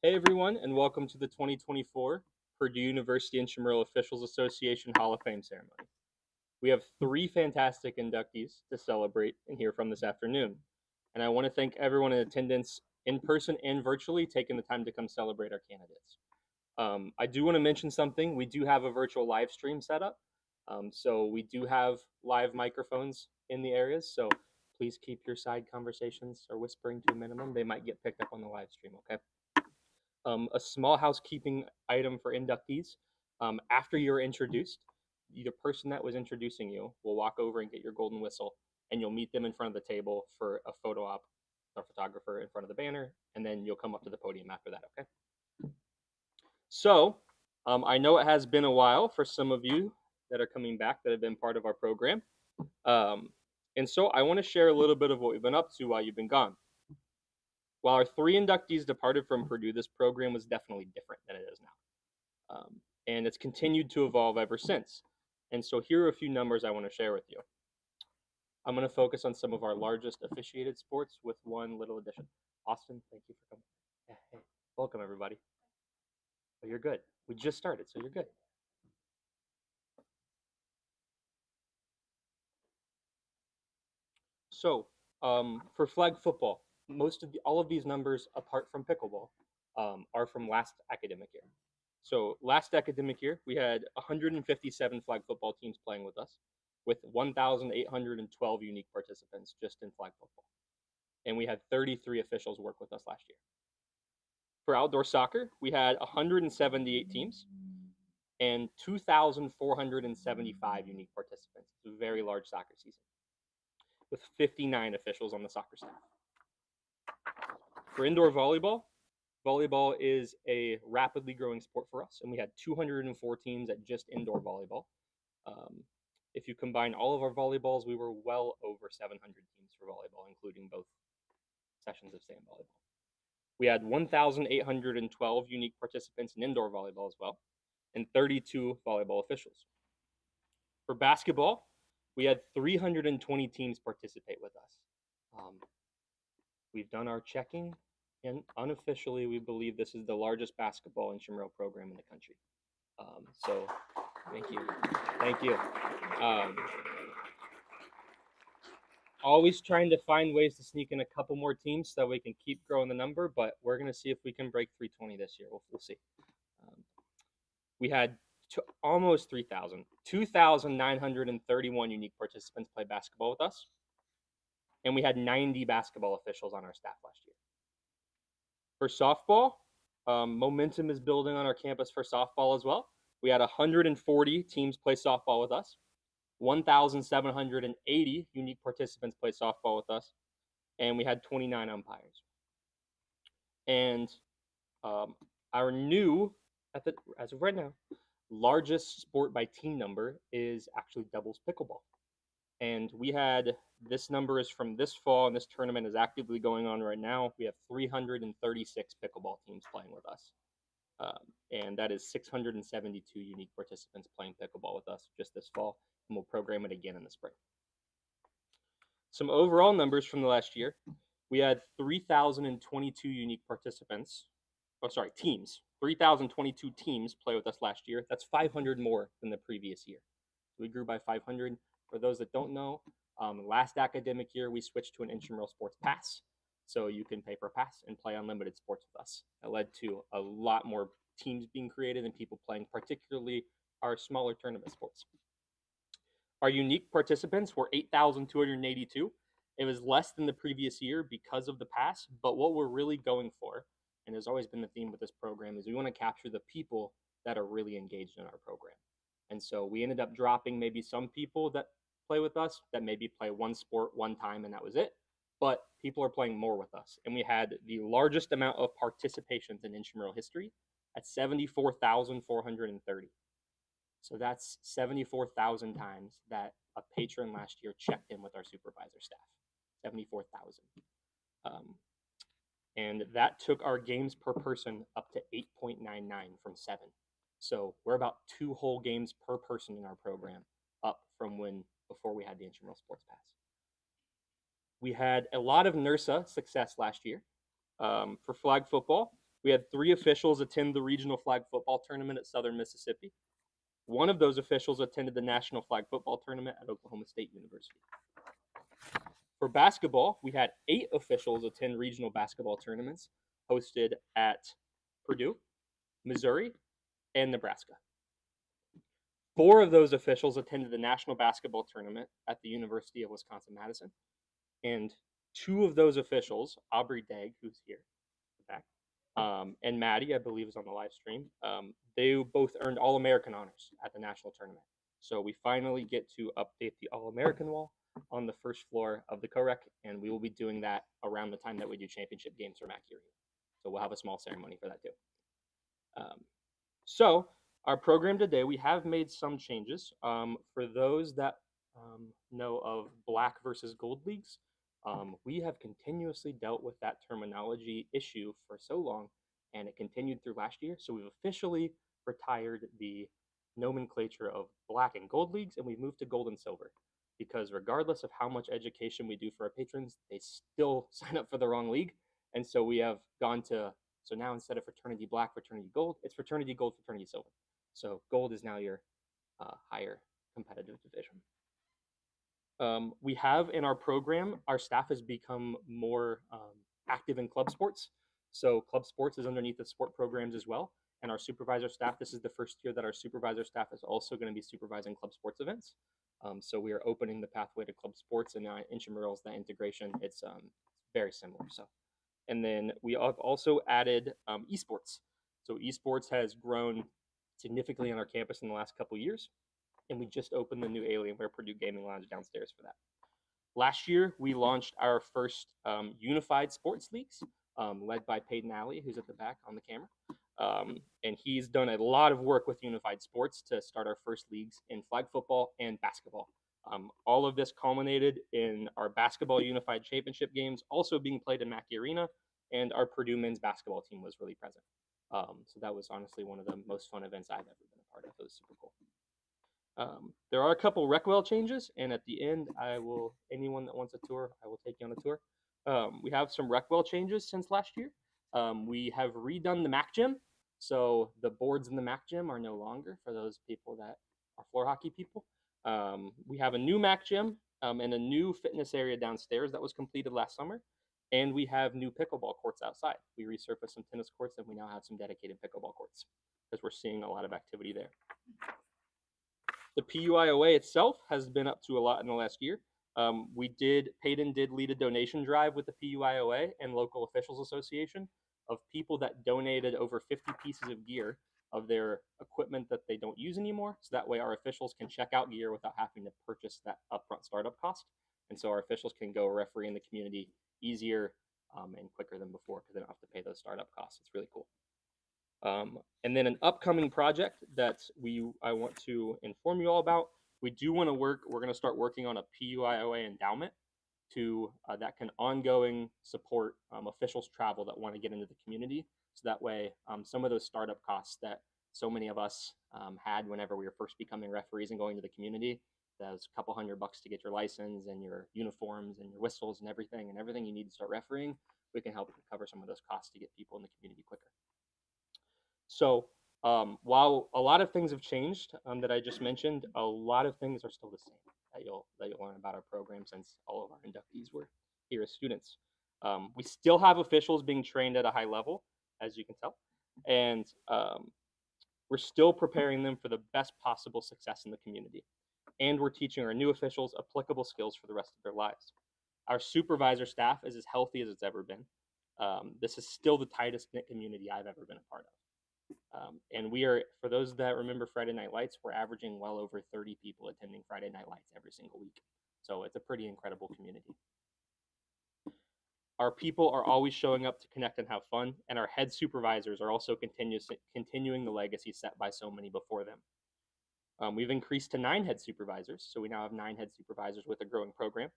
Hey everyone, and welcome to the 2024 Purdue University Intramural Officials Association Hall of Fame ceremony. We have three fantastic inductees to celebrate and hear from this afternoon. And I want to thank everyone in attendance in person and virtually taking the time to come celebrate our candidates. I do want to mention something. We do have a virtual live stream set up. So we do have live microphones in the areas. So please keep your side conversations or whispering to a minimum. They might get picked up on the live stream, okay? A small housekeeping item for inductees. After you're introduced, the person that was introducing you will walk over and get your golden whistle, and you'll meet them in front of the table for a photo op, or photographer in front of the banner, and then you'll come up to the podium after that, okay? So, I know it has been a while for some of you that are coming back that have been part of our program. And so I want to share a little bit of what we've been up to while you've been gone. While our three inductees departed from Purdue, this program was definitely different than it is now. And it's continued to evolve ever since. And so here are a few numbers I want to share with you. I'm going to focus on some of our largest officiated sports with one little addition. Austin, thank you for coming. Yeah, hey, welcome everybody. Oh, you're good. We just started, so you're good. So for flag football, all of these numbers, apart from pickleball, are from last academic year. So last academic year, we had 157 flag football teams playing with us, with 1,812 unique participants just in flag football. And we had 33 officials work with us last year. For outdoor soccer, we had 178 teams and 2,475 unique participants. It's a very large soccer season, with 59 officials on the soccer staff. For indoor volleyball, volleyball is a rapidly growing sport for us, and we had 204 teams at just indoor volleyball. If you combine all of our volleyballs, we were well over 700 teams for volleyball, including both sessions of sand volleyball. We had 1,812 unique participants in indoor volleyball as well, and 32 volleyball officials. For basketball, we had 320 teams participate with us. We've done our checking, and unofficially, we believe this is the largest basketball intramural program in the country. So, thank you. Thank you. Always trying to find ways to sneak in a couple more teams so that we can keep growing the number, but we're going to see if we can break 320 this year. We'll see. We had almost 3,000, 2,931 unique participants play basketball with us, and we had 90 basketball officials on our staff last year. For softball, momentum is building on our campus for softball as well. We had 140 teams play softball with us. 1,780 unique participants play softball with us, and we had 29 umpires. And our new, as of right now, largest sport by team number is actually doubles pickleball. And we had, this number is from this fall, and this tournament is actively going on right now. We have 336 pickleball teams playing with us. And that is 672 unique participants playing pickleball with us just this fall, and we'll program it again in the spring. Some overall numbers from the last year. We had 3,022 unique participants. Teams. 3,022 teams play with us last year. That's 500 more than the previous year. So we grew by 500. For those that don't know, last academic year, we switched to an intramural sports pass. So you can pay for a pass and play unlimited sports with us. It led to a lot more teams being created and people playing, particularly our smaller tournament sports. Our unique participants were 8,282. It was less than the previous year because of the pass, but what we're really going for, and has always been the theme with this program, is we want to capture the people that are really engaged in our program. And so we ended up dropping maybe some people that play with us that maybe play one sport one time and that was it. But people are playing more with us. And we had the largest amount of participations in intramural history at 74,430. So that's 74,000 times that a patron last year checked in with our supervisor staff. 74,000. And that took our games per person up to 8.99 from 7. So we're about 2 whole games per person in our program, up from before we had the intramural sports pass. We had a lot of NERSA success last year. For flag football, We had 3 officials attend the regional flag football tournament at Southern Mississippi. One of those officials attended the national flag football tournament at Oklahoma State University. For basketball, we had 8 officials attend regional basketball tournaments hosted at Purdue, Missouri, and Nebraska. 4 of those officials attended the national basketball tournament at the University of Wisconsin-Madison. And 2 of those officials, Aubrey Dagg, who's here back, and Maddie, I believe, is on the live stream, they both earned All-American honors at the national tournament. So we finally get to update the All-American wall on the first floor of the co-rec, and we will be doing that around the time that we do championship games for Mac Arena. So we'll have a small ceremony for that too. So our program today, we have made some changes. For those that know of black versus gold leagues, we have continuously dealt with that terminology issue for so long, and it continued through last year. So we've officially retired the nomenclature of black and gold leagues, and we've moved to gold and silver, because regardless of how much education we do for our patrons, they still sign up for the wrong league. And so we have gone to, so now instead of fraternity black, fraternity gold, it's fraternity gold, fraternity silver. So gold is now your higher competitive division. We have in our program, our staff has become more active in club sports. So club sports is underneath the sport programs as well. And our supervisor staff, this is the first year that our supervisor staff is also going to be supervising club sports events. So we are opening the pathway to club sports, and Intramural is that integration. It's very similar. So, and then we have also added esports. So esports has grown significantly on our campus in the last couple of years, and we just opened the new Alienware Purdue Gaming Lounge downstairs for that. Last year, we launched our first unified sports leagues, led by Peyton Alley, who's at the back on the camera. And he's done a lot of work with unified sports to start our first leagues in flag football and basketball. All of this culminated in our basketball unified championship games also being played in Mackey Arena, and our Purdue men's basketball team was really present. So that was honestly one of the most fun events I've ever been a part of. It was super cool. There are a couple Recwell changes, and at the end, anyone that wants a tour, I will take you on a tour. We have some Recwell changes since last year. We have redone the Mac Gym, so the boards in the Mac Gym are no longer for those people that are floor hockey people. We have a new Mac Gym and a new fitness area downstairs that was completed last summer, and we have new pickleball courts outside. We resurfaced some tennis courts, and we now have some dedicated pickleball courts because we're seeing a lot of activity there. The PUIOA itself has been up to a lot in the last year. Peyton did lead a donation drive with the PUIOA and Local Officials Association of people that donated over 50 pieces of gear of their equipment that they don't use anymore. So that way our officials can check out gear without having to purchase that upfront startup cost. And so our officials can go referee in the community easier and quicker than before because they don't have to pay those startup costs. It's really cool. And then an upcoming project that I want to inform you all about. We're going to start working on a PUIOA endowment that can ongoing support officials travel that want to get into the community. So that way, some of those startup costs that so many of us had whenever we were first becoming referees and going to the community, those couple $100 to get your license and your uniforms and your whistles and everything you need to start refereeing, we can help cover some of those costs to get people in the community quicker. So while a lot of things have changed that I just mentioned, a lot of things are still the same that you'll learn about our program since all of our inductees were here as students. We still have officials being trained at a high level, as you can tell, and we're still preparing them for the best possible success in the community. And we're teaching our new officials applicable skills for the rest of their lives. Our supervisor staff is as healthy as it's ever been. This is still the tightest knit community I've ever been a part of. And we are, for those that remember Friday Night Lights, we're averaging well over 30 people attending Friday Night Lights every single week. So it's a pretty incredible community. Our people are always showing up to connect and have fun, and our head supervisors are also continuing the legacy set by so many before them. We've increased to 9 head supervisors, so we now have 9 head supervisors with a growing program.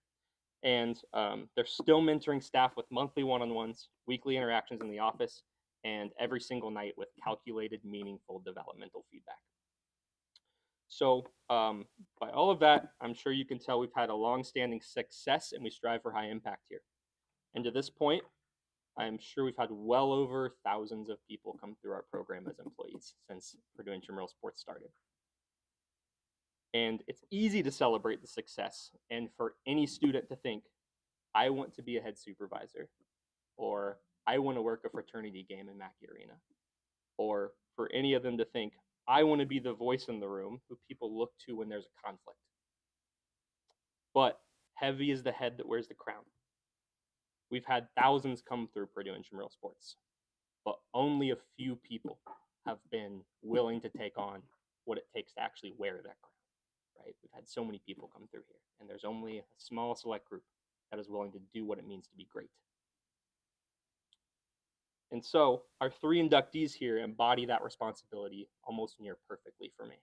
And they're still mentoring staff with monthly one-on-ones, weekly interactions in the office, and every single night with calculated, meaningful developmental feedback. So by all of that, I'm sure you can tell we've had a long-standing success and we strive for high impact here. And to this point, I'm sure we've had well over thousands of people come through our program as employees since Purdue Intramural Sports started. And it's easy to celebrate the success and for any student to think, I want to be a head supervisor, or I want to work a fraternity game in Mackey Arena, or for any of them to think, I want to be the voice in the room who people look to when there's a conflict. But heavy is the head that wears the crown. We've had thousands come through Purdue Intramural Sports, but only a few people have been willing to take on what it takes to actually wear that crown. Right? We've had so many people come through here, and there's only a small select group that is willing to do what it means to be great. And so our 3 inductees here embody that responsibility almost near perfectly for me.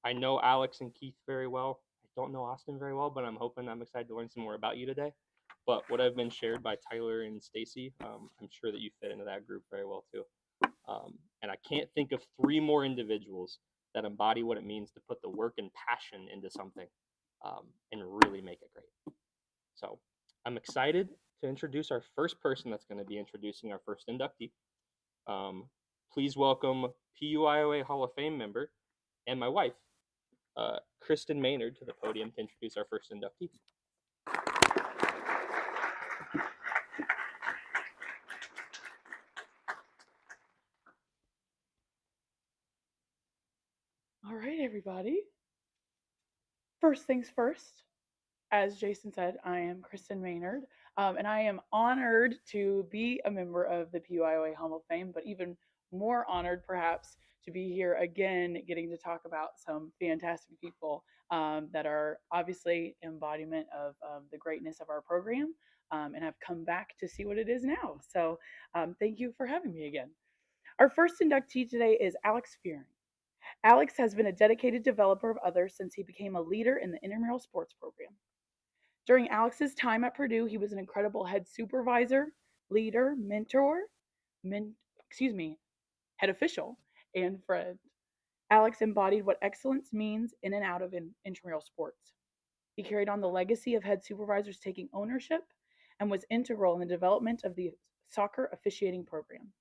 I know Alex and Keith very well. I don't know Austin very well, but I'm excited to learn some more about you today. But what I've been shared by Tyler and Stacy, I'm sure that you fit into that group very well too. And I can't think of 3 more individuals that embody what it means to put the work and passion into something and really make it great. So I'm excited to introduce our first person that's going to be introducing our first inductee. Please welcome PUIOA Hall of Fame member and my wife, Kristen Maynard, to the podium to introduce our first inductee. All right, everybody. First things first, as Jason said, I am Kristen Maynard, and I am honored to be a member of the PUIOA Hall of Fame, but even more honored, perhaps, to be here again, getting to talk about some fantastic people that are obviously embodiment of the greatness of our program, and have come back to see what it is now. So thank you for having me again. Our first inductee today is Alex Fearing. Alex has been a dedicated developer of others since he became a leader in the intramural sports program. During Alex's time at Purdue, he was an incredible head supervisor, leader, mentor, head official, and friend. Alex embodied what excellence means in and out of intramural sports. He carried on the legacy of head supervisors taking ownership and was integral in the development of the soccer officiating program.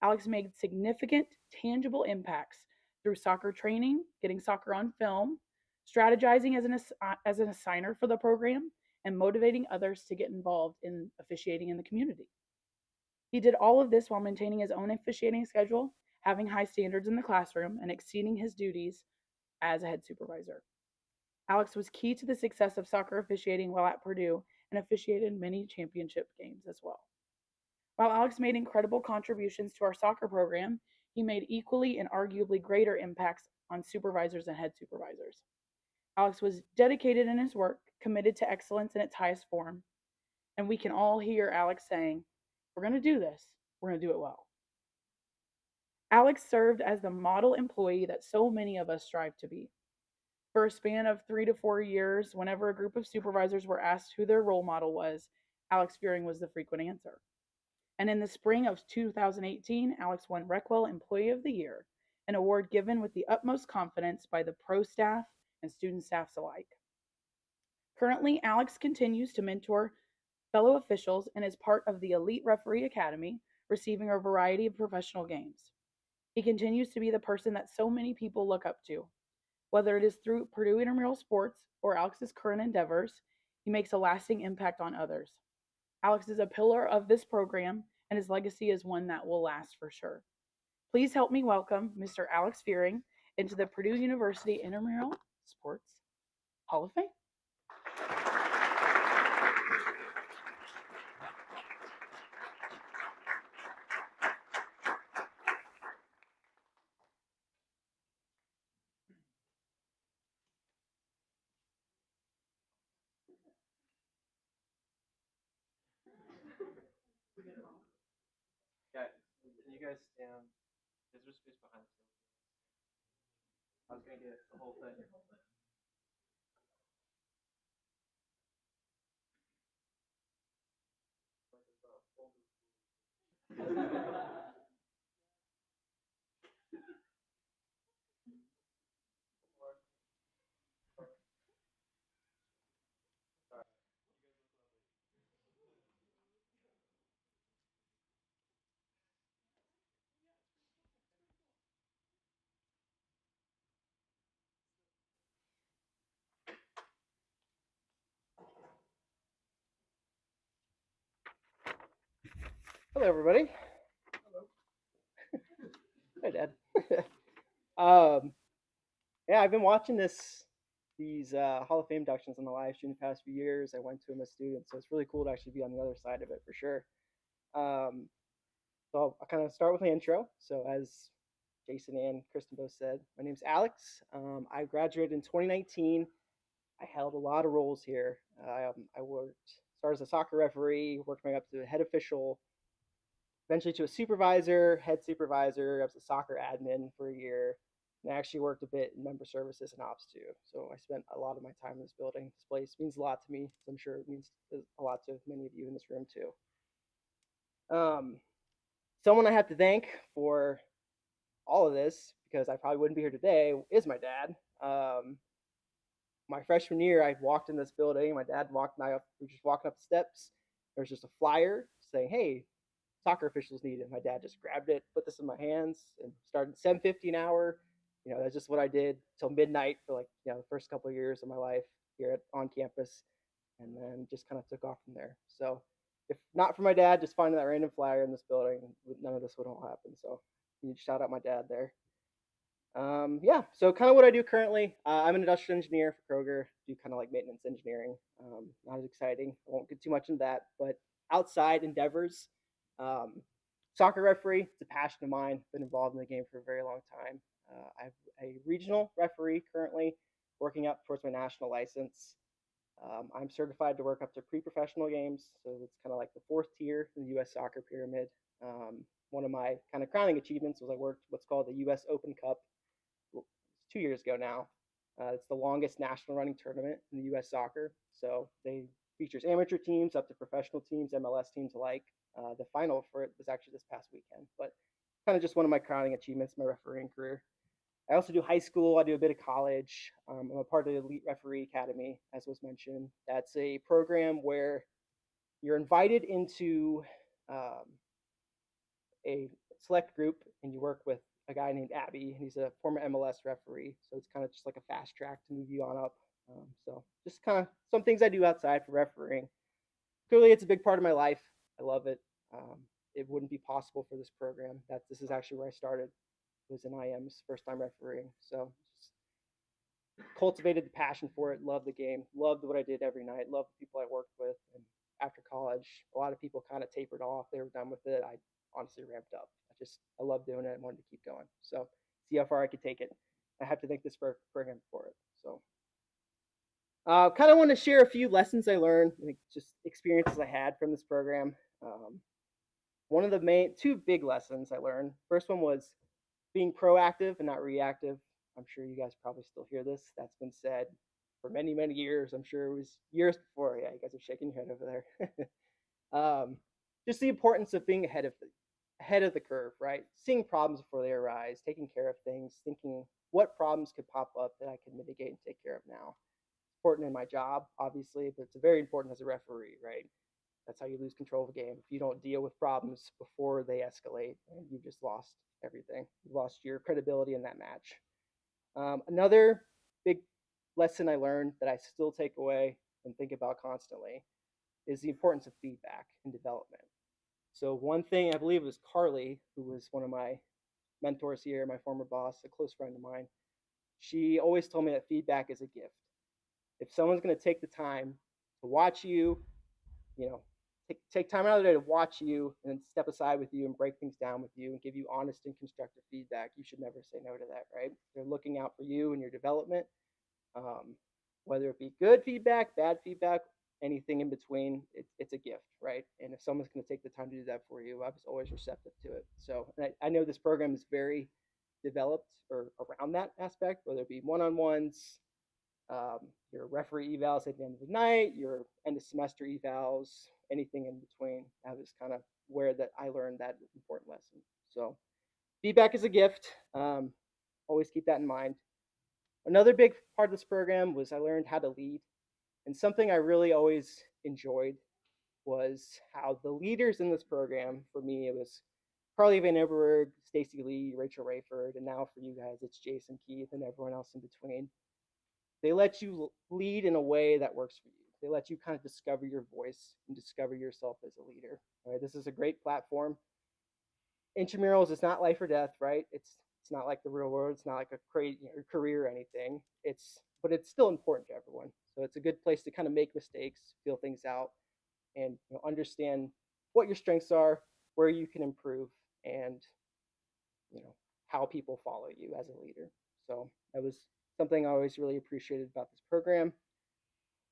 Alex made significant, tangible impacts through soccer training, getting soccer on film, strategizing as an assigner for the program, and motivating others to get involved in officiating in the community. He did all of this while maintaining his own officiating schedule, having high standards in the classroom, and exceeding his duties as a head supervisor. Alex was key to the success of soccer officiating while at Purdue and officiated many championship games as well. While Alex made incredible contributions to our soccer program, he made equally and arguably greater impacts on supervisors and head supervisors. Alex was dedicated in his work, committed to excellence in its highest form, and we can all hear Alex saying, we're going to do this, we're going to do it well. Alex served as the model employee that so many of us strive to be. For a span of 3 to 4 years, whenever a group of supervisors were asked who their role model was, Alex Fearing was the frequent answer. And in the spring of 2018, Alex won Recwell Employee of the Year, an award given with the utmost confidence by the pro staff and student staffs alike. Currently, Alex continues to mentor fellow officials and is part of the Elite Referee Academy, receiving a variety of professional games. He continues to be the person that so many people look up to. Whether it is through Purdue Intramural Sports or Alex's current endeavors, he makes a lasting impact on others. Alex is a pillar of this program, and his legacy is one that will last for sure. Please help me welcome Mr. Alex Fearing into the Purdue University Intramural Sports Hall of Fame. Guys, can you guys stand? Is there space behind the table? I was gonna get the whole thing. Hello, everybody. Hi, Dad. um, yeah, I've been watching these Hall of Fame inductions on the live stream the past few years. I went to them as a student, so it's really cool to actually be on the other side of it for sure. Um, so I'll kind of start with my intro. So as Jason and Kristen both said, my name's Alex. I graduated in 2019. I held a lot of roles here. I started as a soccer referee, worked my way up to a head official, eventually to a supervisor, head supervisor. I was a soccer admin for a year. And I actually worked a bit in member services and ops too. So I spent a lot of my time in this building. This place means a lot to me. So I'm sure it means a lot to many of you in this room too. Someone I have to thank for all of this, because I probably wouldn't be here today, is my dad. My freshman year, I walked in this building. My dad walked, and we were just walking up the steps. There was just a flyer saying, "Hey, soccer officials needed." My dad just grabbed it, put this in my hands, and started $7.50 an hour. That's just what I did till midnight for the first couple of years of my life here on campus, and then just kind of took off from there. So, if not for my dad just finding that random flyer in this building, none of this would all happen. So, you shout out my dad there. Yeah, so kind of what I do currently, I'm an industrial engineer for Kroger, do kind of like maintenance engineering. Not as exciting. I won't get too much into that, but outside endeavors, soccer referee, it's a passion of mine, been involved in the game for a very long time. I'm a regional referee currently, working up towards my national license. I'm certified to work up to pre-professional games, so it's kind of like the fourth tier in the U.S. soccer pyramid. One of my kind of crowning achievements was I worked what's called the U.S. Open Cup 2 years ago now. It's the longest national running tournament in the U.S. soccer. So they features amateur teams up to professional teams, MLS teams alike. The final for it was actually this past weekend, but kind of just one of my crowning achievements in my refereeing career. I also do high school. I do a bit of college. I'm a part of the Elite Referee Academy, as was mentioned. That's a program where you're invited into a select group and you work with a guy named Abby, and he's a former MLS referee. So it's kind of just like a fast track to move you on up. So just kind of some things I do outside for refereeing. Clearly, it's a big part of my life. I love it. It wouldn't be possible for this program. This is actually where I started. It was in IM's first time refereeing. So just cultivated the passion for it. Loved the game. Loved what I did every night. Loved the people I worked with. And after college, a lot of people kind of tapered off. They were done with it. I honestly ramped up. I love doing it and wanted to keep going. So see how far I could take it. I have to thank this program for it. So kind of want to share a few lessons I learned, just experiences I had from this program. One of the two big lessons I learned. First one was being proactive and not reactive. I'm sure you guys probably still hear this. That's been said for many, many years. I'm sure it was years before. Yeah, you guys are shaking your head over there. Just the importance of being ahead of the curve, right? Seeing problems before they arise, taking care of things, thinking what problems could pop up that I can mitigate and take care of now. Important in my job, obviously, but it's very important as a referee, right? That's how you lose control of a game. If you don't deal with problems before they escalate, and you've just lost everything. You've lost your credibility in that match. Another big lesson I learned that I still take away and think about constantly is the importance of feedback and development. So one thing, I believe it was Carly, who was one of my mentors here, my former boss, a close friend of mine. She always told me that feedback is a gift. If someone's going to take the time to watch you, take time out of the day to watch you and then step aside with you and break things down with you and give you honest and constructive feedback, you should never say no to that, right? They're looking out for you and your development, whether it be good feedback, bad feedback, anything in between. It's a gift, right? And if someone's going to take the time to do that for you, I was always receptive to it. So I know this program is very developed or around that aspect, whether it be one-on-ones, your referee evals at the end of the night, your end of semester evals, anything in between. That was kind of where that I learned that important lesson. So feedback is a gift. Always keep that in mind. Another big part of this program was I learned how to lead. And something I really always enjoyed was how the leaders in this program, for me, it was Carly Van Everberg, Stacy Lee, Rachel Rayford, and now for you guys, it's Jason, Keith, and everyone else in between. They let you lead in a way that works for you. They let you kind of discover your voice and discover yourself as a leader. Right? This is a great platform. Intramurals is not life or death, right? It's not like the real world. It's not like a crazy career or anything. But it's still important to everyone. So it's a good place to kind of make mistakes, feel things out, and understand what your strengths are, where you can improve, and how people follow you as a leader. So that was something I always really appreciated about this program.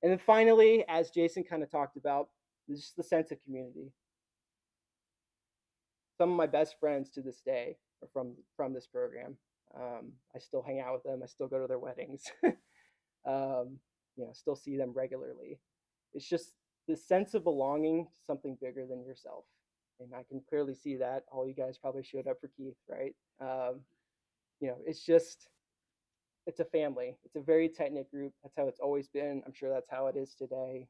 And then finally, as Jason kind of talked about, just the sense of community. Some of my best friends to this day are from this program. I still hang out with them. I still go to their weddings. Still see them regularly. It's just this sense of belonging to something bigger than yourself. And I can clearly see that. All you guys probably showed up for Keith, right? It's a family. It's a very tight knit group. That's how it's always been. I'm sure that's how it is today.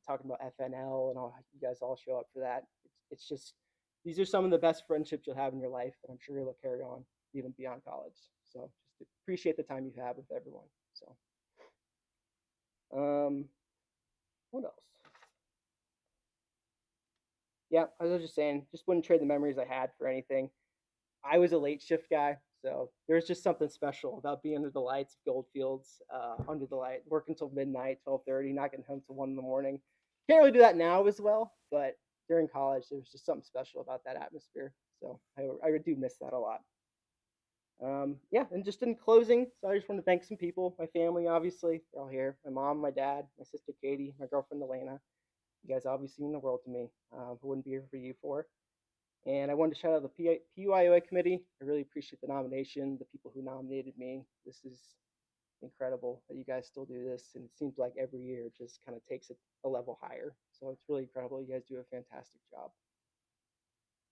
Talking about FNL and all, you guys all show up for that. It's just, these are some of the best friendships you'll have in your life, and I'm sure you'll carry on even beyond college. So just appreciate the time you have with everyone. So, what else? Yeah, I was just saying, just wouldn't trade the memories I had for anything. I was a late shift guy, so there's just something special about being under the lights of Goldfields, under the light, working until midnight, 12:30, not getting home till 1 in the morning. Can't really do that now as well, but during college, there was just something special about that atmosphere. So I do miss that a lot. And just in closing, so I just want to thank some people, my family, obviously, they're all here. My mom, my dad, my sister Katie, my girlfriend Elena. You guys obviously mean the world to me. I wouldn't be here for you four. And I wanted to shout out the PUIOA committee. I really appreciate the nomination, the people who nominated me. This is incredible that you guys still do this. And it seems like every year it just kind of takes it a level higher. So it's really incredible. You guys do a fantastic job.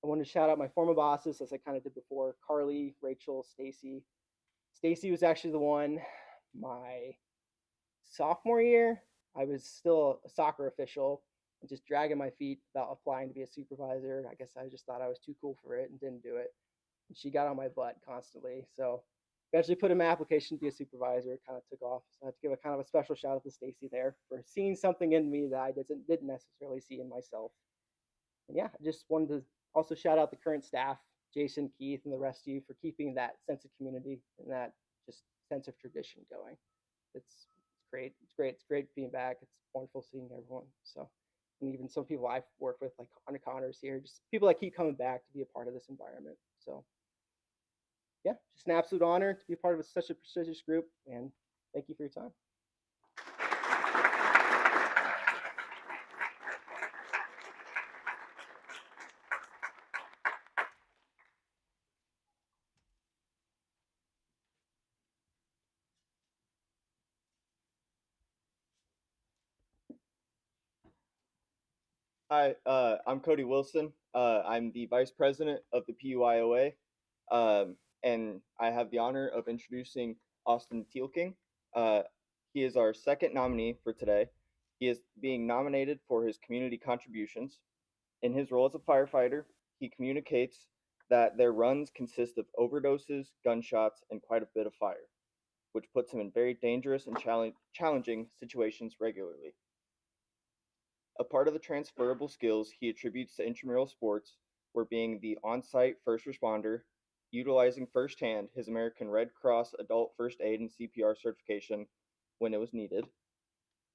I want to shout out my former bosses, as I kind of did before, Carly, Rachel, Stacy. Stacy was actually the one my sophomore year. I was still a soccer official and just dragging my feet about applying to be a supervisor. I guess I just thought I was too cool for it and didn't do it. And she got on my butt constantly. So eventually put in my application to be a supervisor. It kind of took off. So I have to give a kind of a special shout out to Stacy there for seeing something in me that I didn't necessarily see in myself. And yeah, I just wanted to also shout out the current staff, Jason, Keith, and the rest of you for keeping that sense of community and that just sense of tradition going. It's great. It's great. It's great being back. It's wonderful seeing everyone. So, and even some people I've worked with, like Connor's here, just people that keep coming back to be a part of this environment. So, yeah, just an absolute honor to be a part of such a prestigious group. And thank you for your time. Hi, I'm Cody Wilson. I'm the Vice President of the PUIOA, and I have the honor of introducing Austin Tielking. He is our second nominee for today. He is being nominated for his community contributions. In his role as a firefighter, he communicates that their runs consist of overdoses, gunshots, and quite a bit of fire, which puts him in very dangerous and challenging situations regularly. A part of the transferable skills he attributes to intramural sports were being the on-site first responder, utilizing firsthand his American Red Cross adult first aid and CPR certification when it was needed,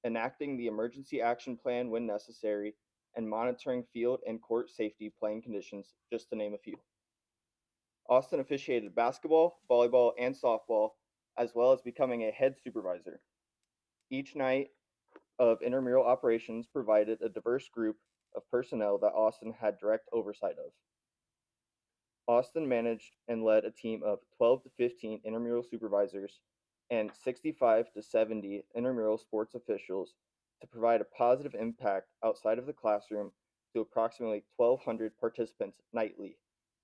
enacting the emergency action plan when necessary, and monitoring field and court safety playing conditions, just to name a few. Austin officiated basketball, volleyball, and softball, as well as becoming a head supervisor. Each night of intramural operations provided a diverse group of personnel that Austin had direct oversight of. Austin managed and led a team of 12 to 15 intramural supervisors and 65 to 70 intramural sports officials to provide a positive impact outside of the classroom to approximately 1,200 participants nightly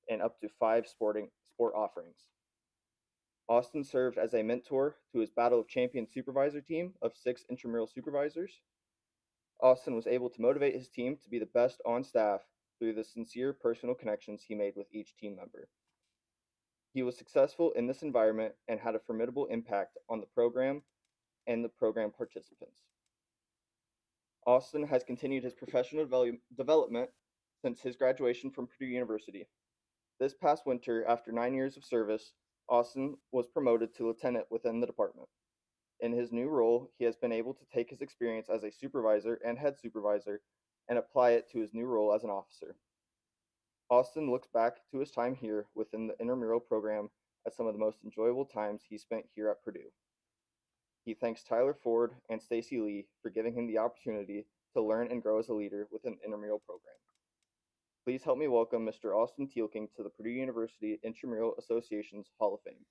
and up to 5 sport offerings. Austin served as a mentor to his Battle of Champions supervisor team of 6 intramural supervisors. Austin was able to motivate his team to be the best on staff through the sincere personal connections he made with each team member. He was successful in this environment and had a formidable impact on the program and the program participants. Austin has continued his professional development since his graduation from Purdue University. This past winter, after 9 years of service, Austin was promoted to lieutenant within the department. In his new role, he has been able to take his experience as a supervisor and head supervisor and apply it to his new role as an officer. Austin looks back to his time here within the intramural program as some of the most enjoyable times he spent here at Purdue. He thanks Tyler Ford and Stacy Lee for giving him the opportunity to learn and grow as a leader within the intramural program. Please help me welcome Mr. Austin Tielking to the Purdue University Intramural Association's Hall of Fame.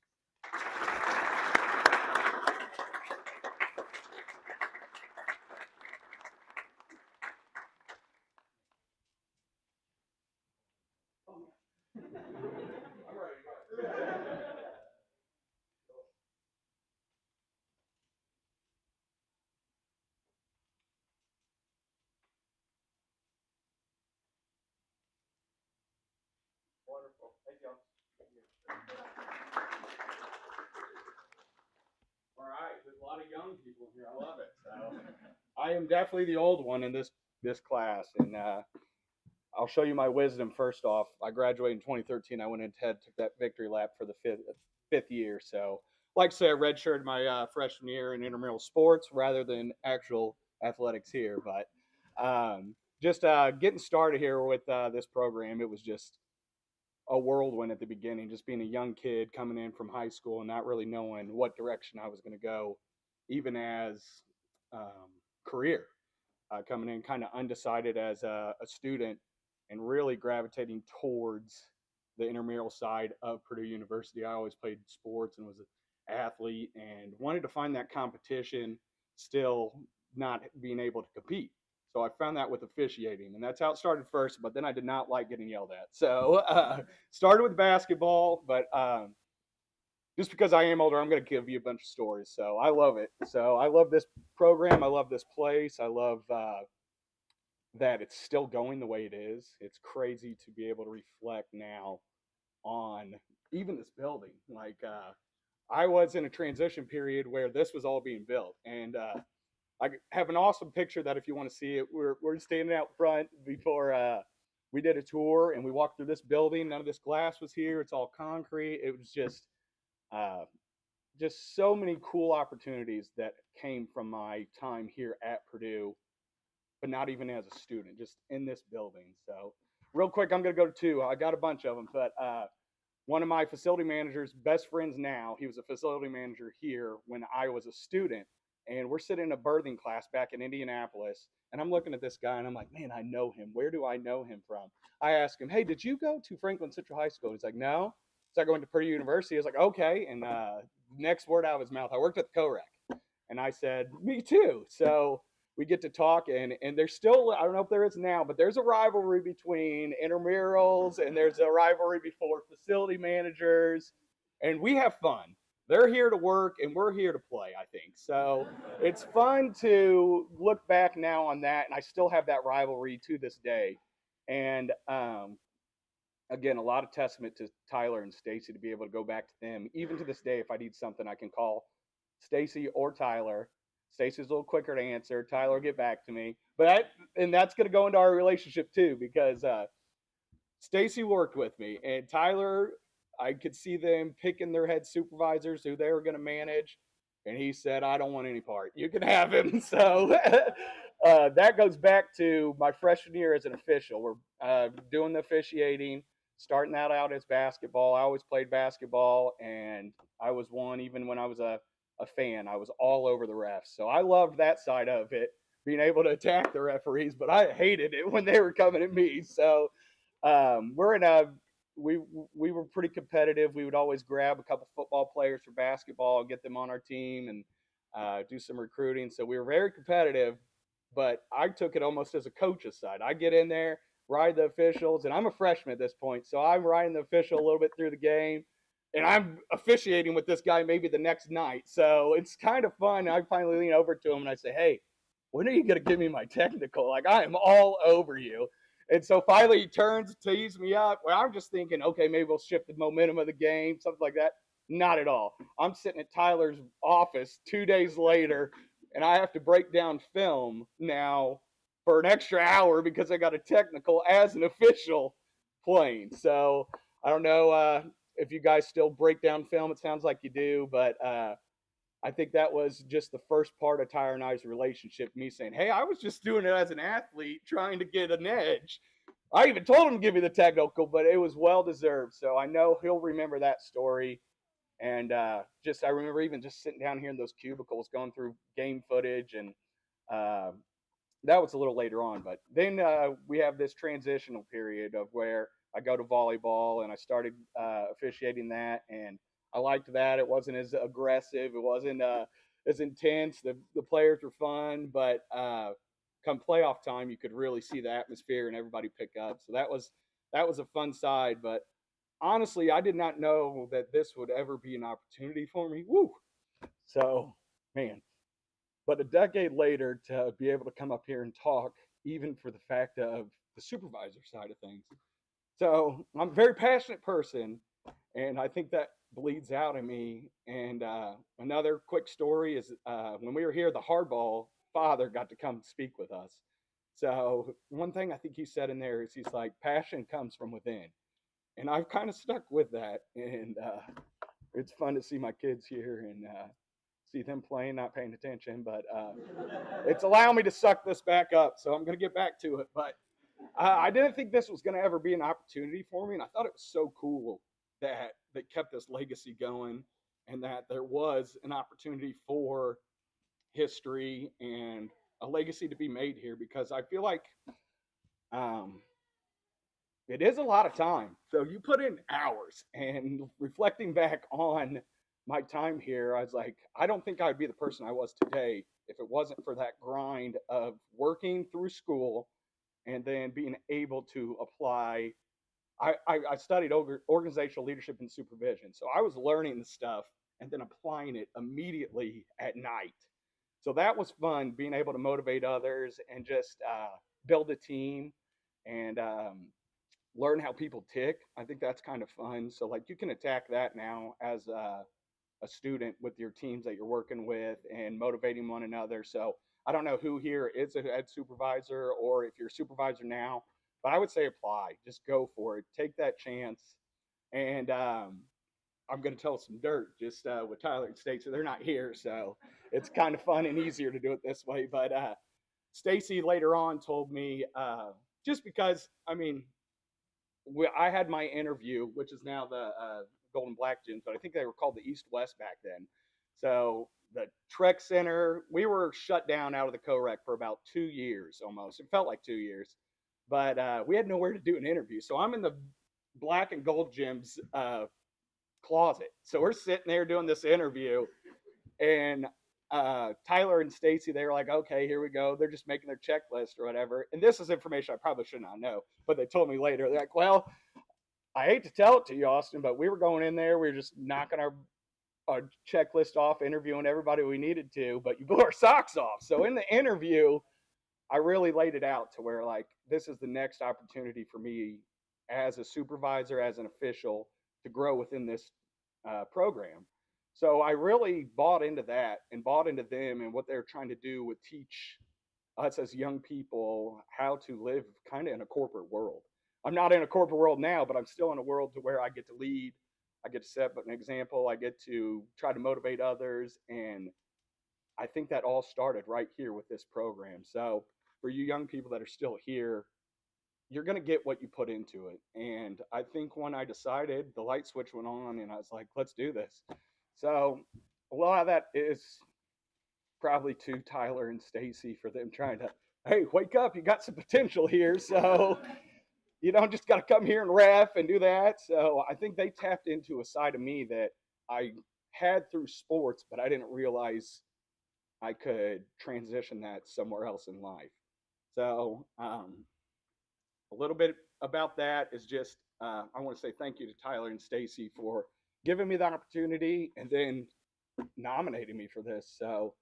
Wonderful. Thank you. All right, there's a lot of young people here. I love it. So I am definitely the old one in this class, and I'll show you my wisdom first off. I graduated in 2013. I went in and took that victory lap for the fifth year. So, like I said, I redshirted my freshman year in intramural sports rather than actual athletics here. But just getting started here with this program, it was just a whirlwind at the beginning, just being a young kid coming in from high school and not really knowing what direction I was going to go, even as career. Coming in kind of undecided as a student and really gravitating towards the intramural side of Purdue University. I always played sports and was an athlete and wanted to find that competition, still not being able to compete. So I found that with officiating, and that's how it started first, but then I did not like getting yelled at. So started with basketball, but just because I am older, I'm going to give you a bunch of stories. So I love it. So I love this program. I love this place. I love that it's still going the way it is. It's crazy to be able to reflect now on even this building. Like I was in a transition period where this was all being built, and I have an awesome picture that if you want to see it, we're standing out front before we did a tour and we walked through this building. None of this glass was here. It's all concrete. It was just so many cool opportunities that came from my time here at Purdue, but not even as a student, just in this building. So real quick, I'm going to go to two. I got a bunch of them, but one of my facility managers' best friends now, he was a facility manager here when I was a student. And we're sitting in a birthing class back in Indianapolis. And I'm looking at this guy and I'm like, man, I know him. Where do I know him from? I asked him, hey, did you go to Franklin Central High School? He's like, no. So I go into Purdue University. I was like, okay. And next word out of his mouth, I worked at the COREC. And I said, me too. So we get to talk, and there's still, I don't know if there is now, but there's a rivalry between intramurals and there's a rivalry before facility managers. And we have fun. They're here to work and we're here to play, I think. So it's fun to look back now on that. And I still have that rivalry to this day. And again, a lot of testament to Tyler and Stacy to be able to go back to them. Even to this day, if I need something, I can call Stacy or Tyler. Stacy's a little quicker to answer. Tyler will get back to me. But that's going to go into our relationship too, because Stacy worked with me and Tyler, I could see them picking their head supervisors who they were going to manage. And he said, I don't want any part. You can have him. So that goes back to my freshman year as an official. We're doing the officiating, starting that out as basketball. I always played basketball, and I was one even when I was a fan. I was all over the refs. So I loved that side of it, being able to attack the referees, but I hated it when they were coming at me. So we were pretty competitive. We would always grab a couple football players for basketball, get them on our team, and do some recruiting. So we were very competitive, but I took it almost as a coach's side. I get in there, ride the officials, and I'm a freshman at this point, so I'm riding the official a little bit through the game, and I'm officiating with this guy maybe the next night. So it's kind of fun. I finally lean over to him and I say, hey, when are you going to give me my technical? Like, I am all over you. And so finally he turns, tees me up. Well, I'm just thinking, okay, maybe we'll shift the momentum of the game, something like that. Not at all. I'm sitting at Tyler's office 2 days later, and I have to break down film now for an extra hour because I got a technical as an official playing. So I don't know if you guys still break down film. It sounds like you do, but I think that was just the first part of Tyler and I's relationship. Me saying, "Hey, I was just doing it as an athlete, trying to get an edge." I even told him to give me the technical, but it was well deserved. So I know he'll remember that story. And just I remember even just sitting down here in those cubicles, going through game footage, and uh, that was a little later on. But then we have this transitional period of where I go to volleyball, and I started officiating that, and I liked that. It wasn't as aggressive, it wasn't as intense. The players were fun, but come playoff time, you could really see the atmosphere and everybody pick up. So that was a fun side. But honestly, I did not know that this would ever be an opportunity for me. Woo! So, man, but a decade later to be able to come up here and talk, even for the fact of the supervisor side of things. So I'm a very passionate person, and I think that bleeds out in me. And another quick story is when we were here, the hardball father got to come speak with us. So one thing I think he said in there is he's like, passion comes from within. And I've kind of stuck with that. And it's fun to see my kids here and see them playing, not paying attention. But it's allowing me to suck this back up. So I'm going to get back to it. But I didn't think this was going to ever be an opportunity for me. And I thought it was so cool that kept this legacy going and that there was an opportunity for history and a legacy to be made here, because I feel like it is a lot of time. So you put in hours, and reflecting back on my time here, I was like, I don't think I'd be the person I was today if it wasn't for that grind of working through school and then being able to apply. I studied organizational leadership and supervision. So I was learning the stuff and then applying it immediately at night. So that was fun, being able to motivate others and just build a team and learn how people tick. I think that's kind of fun. So like you can attack that now as a student with your teams that you're working with and motivating one another. So I don't know who here is a head supervisor or if you're a supervisor now, but I would say apply. Just go for it. Take that chance. And I'm going to tell some dirt just with Tyler and Stacy. They're not here, so it's kind of fun and easier to do it this way. But Stacy later on told me, just because, I mean, I had my interview, which is now the Golden Black Gyms, but I think they were called the East West back then. So the Trek Center, we were shut down out of the co-rec for about 2 years almost. It felt like 2 years, but we had nowhere to do an interview. So I'm in the Black and Gold Gyms closet. So we're sitting there doing this interview, and Tyler and Stacy, they were like, okay, here we go. They're just making their checklist or whatever. And this is information I probably should not know, but they told me later. They're like, well, I hate to tell it to you, Austin, but we were going in there. We were just knocking our checklist off, interviewing everybody we needed to, but you blew our socks off. So in the interview, I really laid it out to where, like, this is the next opportunity for me as a supervisor, as an official, to grow within this program. So I really bought into that and bought into them and what they're trying to do with teach us as young people how to live kind of in a corporate world. I'm not in a corporate world now, but I'm still in a world to where I get to lead. I get to set an example. I get to try to motivate others. And I think that all started right here with this program. So for you young people that are still here, you're going to get what you put into it. And I think when I decided, the light switch went on and I was like, let's do this. So a lot of that is probably to Tyler and Stacy for them trying to, hey, wake up, you got some potential here. So you don't just got to come here and ref and do that. So I think they tapped into a side of me that I had through sports, but I didn't realize I could transition that somewhere else in life. So a little bit about that is just, I want to say thank you to Tyler and Stacy for giving me the opportunity and then nominating me for this. So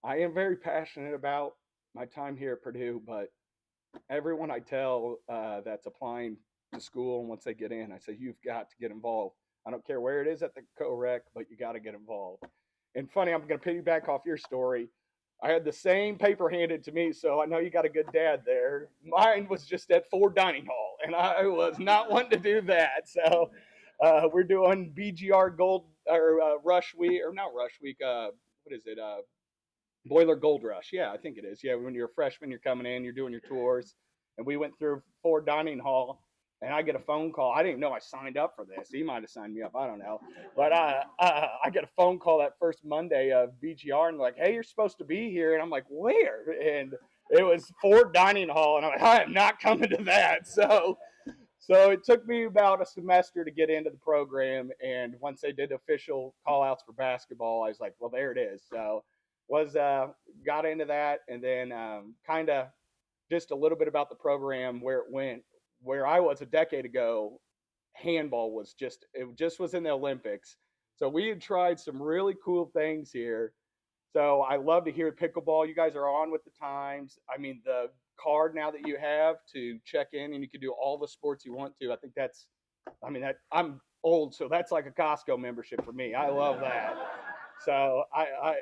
I am very passionate about my time here at Purdue, but everyone I tell that's applying to school, and once they get in, I say, you've got to get involved. I don't care where it is at the co-rec, but you got to get involved. And funny, I'm going to piggyback off your story. I had the same paper handed to me, so I know you got a good dad there. Mine was just at Ford Dining Hall, and I was not wanting to do that. So we're doing BGR Gold or Rush Week, or not Rush Week. What is it? Boiler Gold Rush. Yeah, I think it is. Yeah, when you're a freshman, you're coming in, you're doing your tours, and we went through Ford Dining Hall, and I get a phone call. I didn't even know I signed up for this. He might have signed me up. I don't know. But I get a phone call that first Monday of BGR, and like, hey, you're supposed to be here. And I'm like, where? And it was Ford Dining Hall, and I'm like, I am not coming to that. So it took me about a semester to get into the program, and once they did official call outs for basketball, I was like, well, there it is. So got into that, and then kind of just a little bit about the program, where it went. Where I was a decade ago, handball was just was in the Olympics. So we had tried some really cool things here. So I love to hear pickleball. You guys are on with the times. I mean, the card now that you have to check in and you can do all the sports you want to. I think that's, I mean, I'm old, so that's like a Costco membership for me. I love that. So I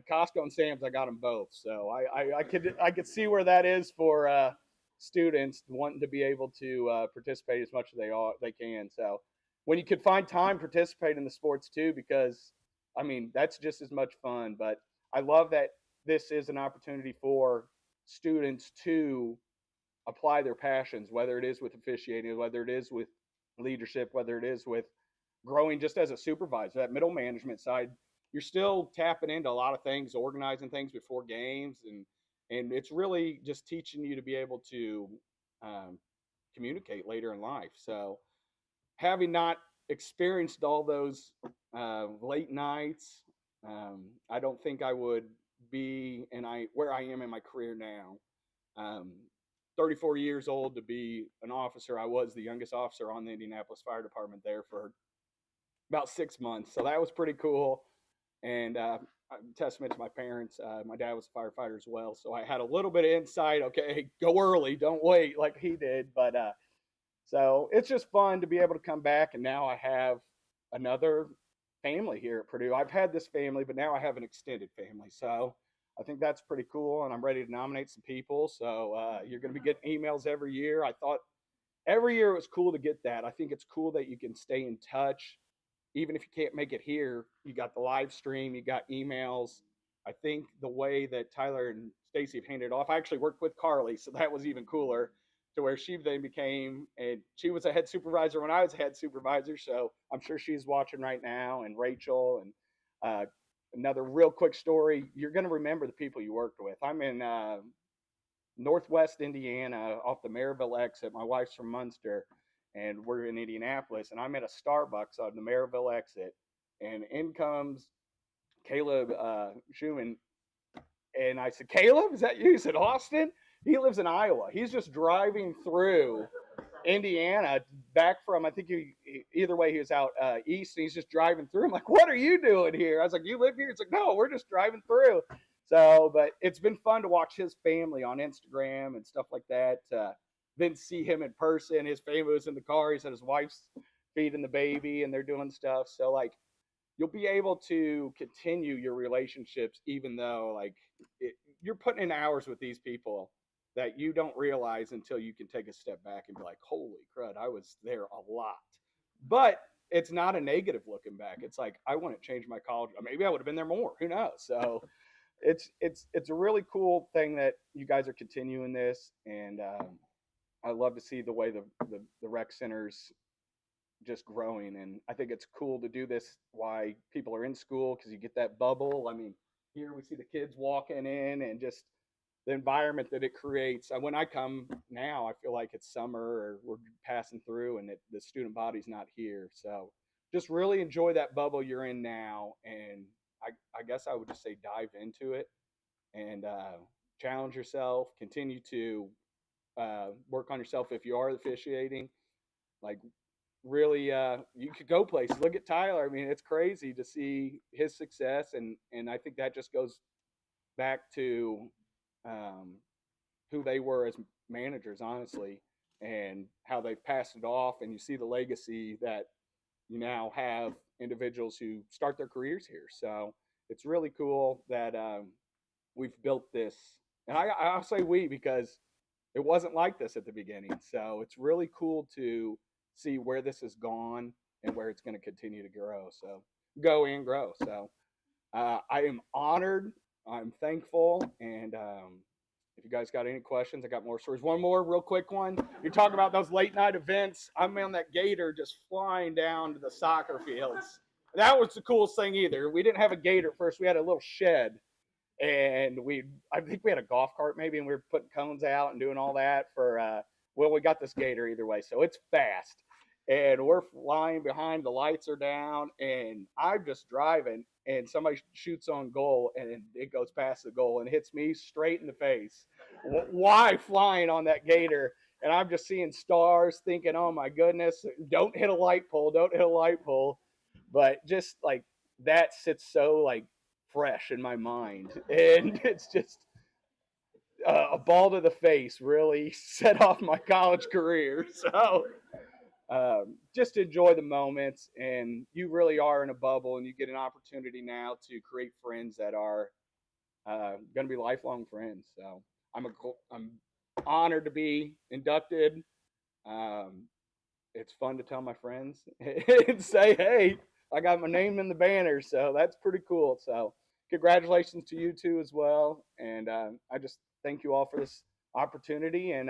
Costco and Sam's, I got them both. So I could see where that is for students wanting to be able to participate as much as they can. So when you could find time, participate in the sports too, because I mean that's just as much fun. But I love that this is an opportunity for students to apply their passions, whether it is with officiating, whether it is with leadership, whether it is with growing just as a supervisor. That middle management side, you're still tapping into a lot of things, organizing things before games, and it's really just teaching you to be able to communicate later in life. So having not experienced all those late nights, I don't think I would be where I am in my career now. 34 years old to be an officer. I was the youngest officer on the Indianapolis Fire Department there for about 6 months. So that was pretty cool. And testament to my parents. My dad was a firefighter as well. So I had a little bit of insight. Okay, go early, don't wait like he did. But so it's just fun to be able to come back. And now I have another family here at Purdue. I've had this family, but now I have an extended family. So I think that's pretty cool. And I'm ready to nominate some people. So you're going to be getting emails every year. I thought every year it was cool to get that. I think it's cool that you can stay in touch. Even if you can't make it here, you got the live stream, you got emails. I think the way that Tyler and Stacy have handed it off, I actually worked with Carly, so that was even cooler, to where she then became, and she was a head supervisor when I was a head supervisor, so I'm sure she's watching right now, and Rachel, and another real quick story. You're going to remember the people you worked with. I'm in Northwest Indiana off the Maryville exit. My wife's from Munster, and we're in Indianapolis, and I'm at a Starbucks on the Maryville exit, and in comes Caleb Schumann, and I said, Caleb, is that you? He said, Austin? He lives in Iowa. He's just driving through Indiana back from, I think either way he was out east, and he's just driving through. I'm like, what are you doing here? I was like, you live here? He's like, no, we're just driving through. So, but it's been fun to watch his family on Instagram and stuff like that. Then see him in person. His family was in the car. He said his wife's feeding the baby and they're doing stuff. So like you'll be able to continue your relationships, even though like you're putting in hours with these people that you don't realize until you can take a step back and be like, holy crud, I was there a lot. But it's not a negative looking back. It's like, I want to change my college. Maybe I would have been there more. Who knows? So it's a really cool thing that you guys are continuing this. And I love to see the way the rec centers just growing, and I think it's cool to do this while people are in school because you get that bubble. I mean, here we see the kids walking in and just the environment that it creates. And when I come now, I feel like it's summer or we're passing through, and the student body's not here. So just really enjoy that bubble you're in now, and I guess I would just say dive into it and challenge yourself, continue to work on yourself if you are officiating. Like really, you could go places. Look at Tyler. I mean, it's crazy to see his success, and I think that just goes back to who they were as managers, honestly, and how they've passed it off. And you see the legacy that you now have individuals who start their careers here. So it's really cool that we've built this, and I'll say we because it wasn't like this at the beginning. So it's really cool to see where this has gone and where it's going to continue to grow. So go and grow. So I am honored. I'm thankful. And if you guys got any questions, I got more stories. One more real quick one. You're talking about those late night events. I'm on that gator just flying down to the soccer fields. That was the coolest thing either. We didn't have a gator at first. We had a little shed. And I think we had a golf cart maybe, and we were putting cones out and doing all that for, well, we got this gator either way. So it's fast. And we're flying behind, the lights are down, and I'm just driving, and somebody shoots on goal, and it goes past the goal and hits me straight in the face. Why flying on that gator? And I'm just seeing stars, thinking, oh my goodness, don't hit a light pole, don't hit a light pole. But just like that sits so like fresh in my mind, and it's just a ball to the face really set off my college career. So just enjoy the moments, and you really are in a bubble, and you get an opportunity now to create friends that are going to be lifelong friends. So I'm honored to be inducted. It's fun to tell my friends and say, hey, I got my name in the banner. So that's pretty cool. So congratulations to you too as well. And I just thank you all for this opportunity, and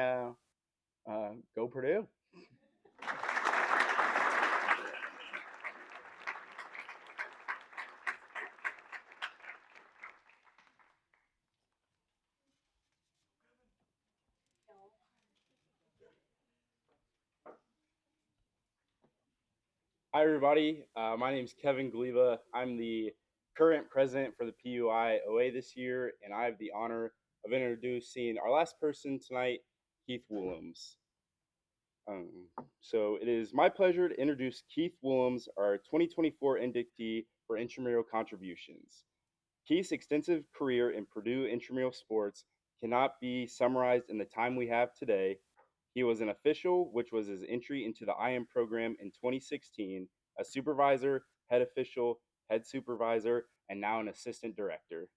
go Purdue. Hi, everybody. My name is Kevin Gliva. I'm the current president for the PUI OA this year, and I have the honor of introducing our last person tonight, Keith Woolems. So it is my pleasure to introduce Keith Woolems, our 2024 inductee for intramural contributions. Keith's extensive career in Purdue intramural sports cannot be summarized in the time we have today. He was an official, which was his entry into the IM program in 2016, a supervisor, head official, head supervisor, and now an assistant director.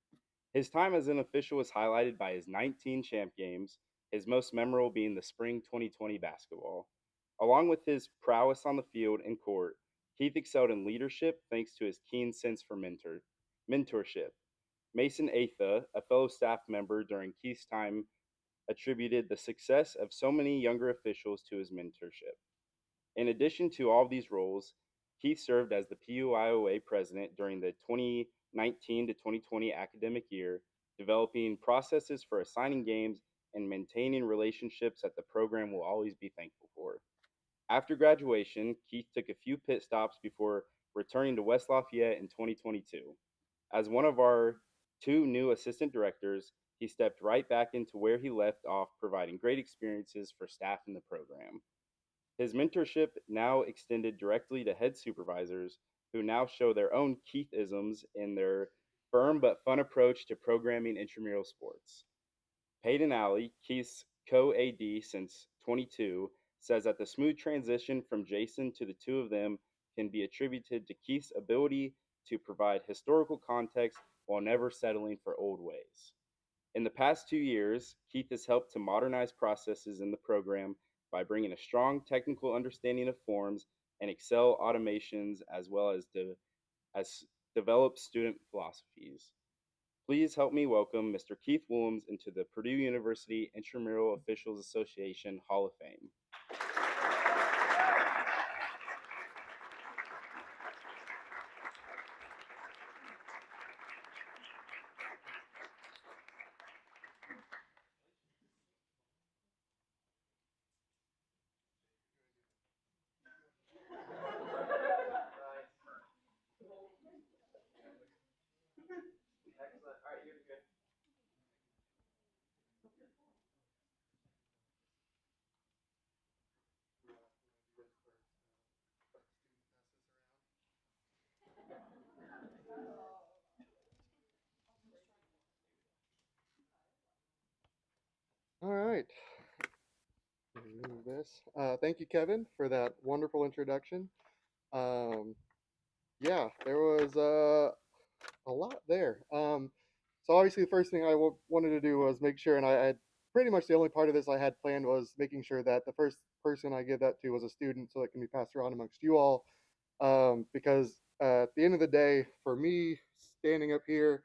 His time as an official is highlighted by his 19 champ games, his most memorable being the spring 2020 basketball. Along with his prowess on the field and court, Keith excelled in leadership thanks to his keen sense for mentorship. Mason Atha, a fellow staff member during Keith's time, attributed the success of so many younger officials to his mentorship. In addition to all of these roles, Keith served as the PUIOA president during the 2019 to 2020 academic year, developing processes for assigning games and maintaining relationships that the program will always be thankful for. After graduation, Keith took a few pit stops before returning to West Lafayette in 2022. As one of our two new assistant directors, he stepped right back into where he left off, providing great experiences for staff in the program. His mentorship now extended directly to head supervisors, who now show their own Keithisms in their firm but fun approach to programming intramural sports. Peyton Alley, Keith's co-AD since 22, says that the smooth transition from Jason to the two of them can be attributed to Keith's ability to provide historical context while never settling for old ways. In the past 2 years, Keith has helped to modernize processes in the program by bringing a strong technical understanding of forms and Excel automations, as well as develop student philosophies. Please help me welcome Mr. Keith Woolems into the Purdue University Intramural Officials Association Hall of Fame. All right. Remove this. Thank you, Kevin, for that wonderful introduction. Yeah, there was a lot there. So obviously the first thing I wanted to do was make sure, and I had pretty much the only part of this I had planned was making sure that the first person I give that to was a student so it can be passed around amongst you all. Because at the end of the day, for me, standing up here,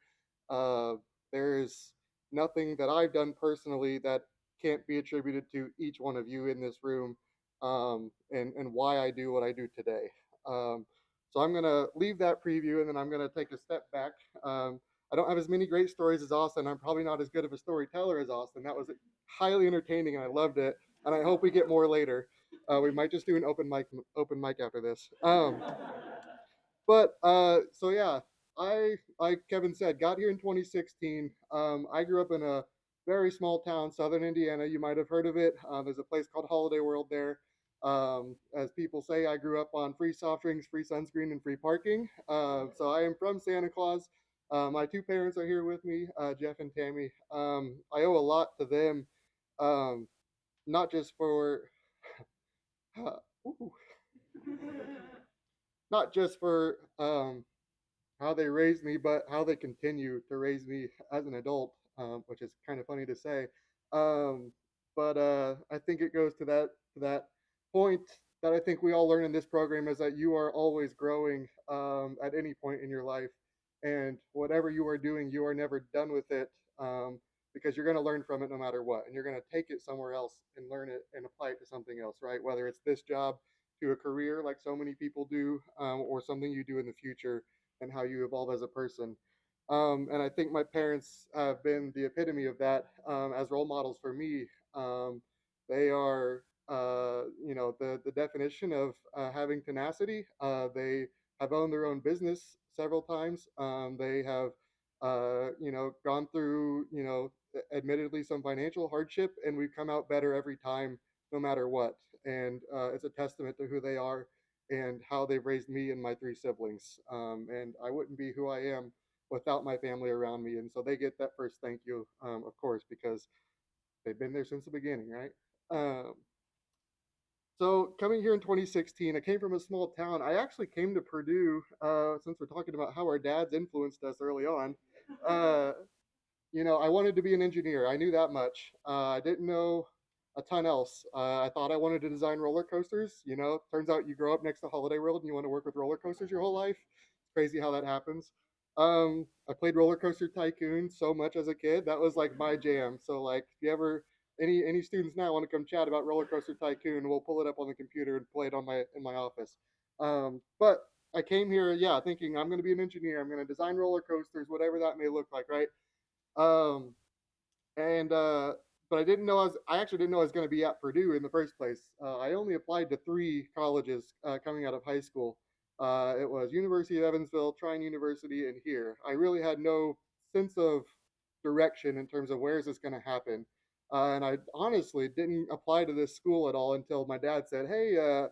uh, there's nothing that I've done personally that can't be attributed to each one of you in this room, and why I do what I do today. Um, so I'm going to leave that preview and then I'm going to take a step back. I don't have as many great stories as Austin. I'm probably not as good of a storyteller as Austin. That was highly entertaining and I loved it. And I hope we get more later. We might just do an open mic after this. So yeah, I like Kevin said, got here in 2016. I grew up in a very small town, Southern Indiana. You might have heard of it. There's a place called Holiday World there. As people say, I grew up on free soft drinks, free sunscreen, and free parking. So I am from Santa Claus. My two parents are here with me, Jeff and Tammy. I owe a lot to them, um, not just for ooh, not just for how they raised me, but how they continue to raise me as an adult, which is kind of funny to say. But I think it goes to that point that I think we all learn in this program is that you are always growing at any point in your life, and whatever you are doing, you are never done with it. Because you're going to learn from it no matter what, and you're going to take it somewhere else and learn it and apply it to something else, right? Whether it's this job to a career like so many people do, or something you do in the future and how you evolve as a person. And I think my parents have been the epitome of that, as role models for me. They are, the definition of having tenacity. They have owned their own business several times. They have, gone through, admittedly some financial hardship, and we've come out better every time, no matter what. And it's a testament to who they are and how they've raised me and my three siblings. And I wouldn't be who I am without my family around me. And so they get that first thank you, of course, because they've been there since the beginning, right? Um, so coming here in 2016, I came from a small town. I actually came to Purdue, since we're talking about how our dads influenced us early on. Uh, I wanted to be an engineer. I knew that much. I didn't know a ton else. I thought I wanted to design roller coasters. Turns out you grow up next to Holiday World and you want to work with roller coasters your whole life. It's crazy how that happens. I played Roller Coaster Tycoon so much as a kid. That was like my jam. So like, if you ever any students now want to come chat about Roller Coaster Tycoon, we'll pull it up on the computer and play it in my office. But I came here, yeah, thinking I'm going to be an engineer. I'm going to design roller coasters, whatever that may look like, right? Um, and But I actually didn't know I was going to be at Purdue in the first place. I only applied to three colleges coming out of high school. It was University of Evansville, Trine University, and here. I really had no sense of direction in terms of where is this going to happen. And I honestly didn't apply to this school at all until my dad said, "Hey,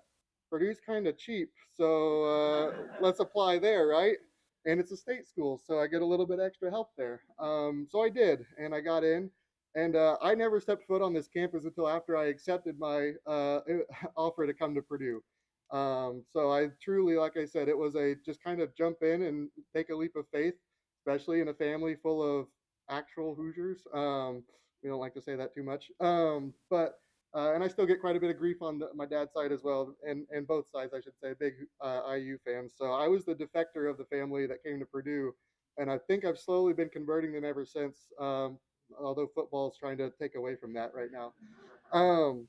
Purdue's kind of cheap, so let's apply there, right?" And it's a state school, so I get a little bit extra help there. So I did, and I got in. And I never stepped foot on this campus until after I accepted my offer to come to Purdue. So I truly, like I said, it was a just kind of jump in and take a leap of faith, especially in a family full of actual Hoosiers. We don't like to say that too much, but and I still get quite a bit of grief on my dad's side as well, and both sides, I should say, big IU fans. So I was the defector of the family that came to Purdue, and I think I've slowly been converting them ever since. Although football is trying to take away from that right now. Um,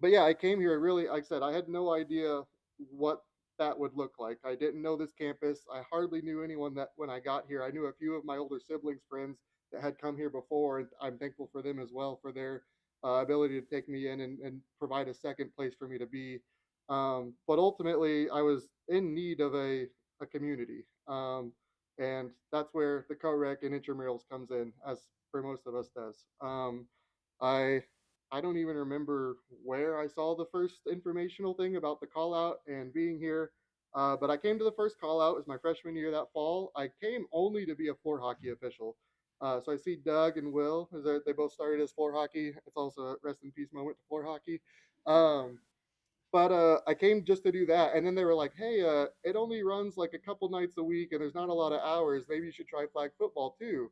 but yeah, I came here really, like I said, I had no idea what that would look like. I didn't know this campus. I hardly knew anyone that when I got here. I knew a few of my older siblings' friends that had come here before, and I'm thankful for them as well for their ability to take me in and provide a second place for me to be. But ultimately, I was in need of a community. And that's where the co-rec and intramurals comes in, as for most of us does. I I don't even remember where I saw the first informational thing about the call out and being here. But I came to the first call out. It was my freshman year that fall. I came only to be a floor hockey official. So I see Doug and Will. They both started as floor hockey. It's also a rest in peace moment to floor hockey. But I came just to do that. And then they were like, "Hey, it only runs like a couple nights a week and there's not a lot of hours. Maybe you should try flag football too."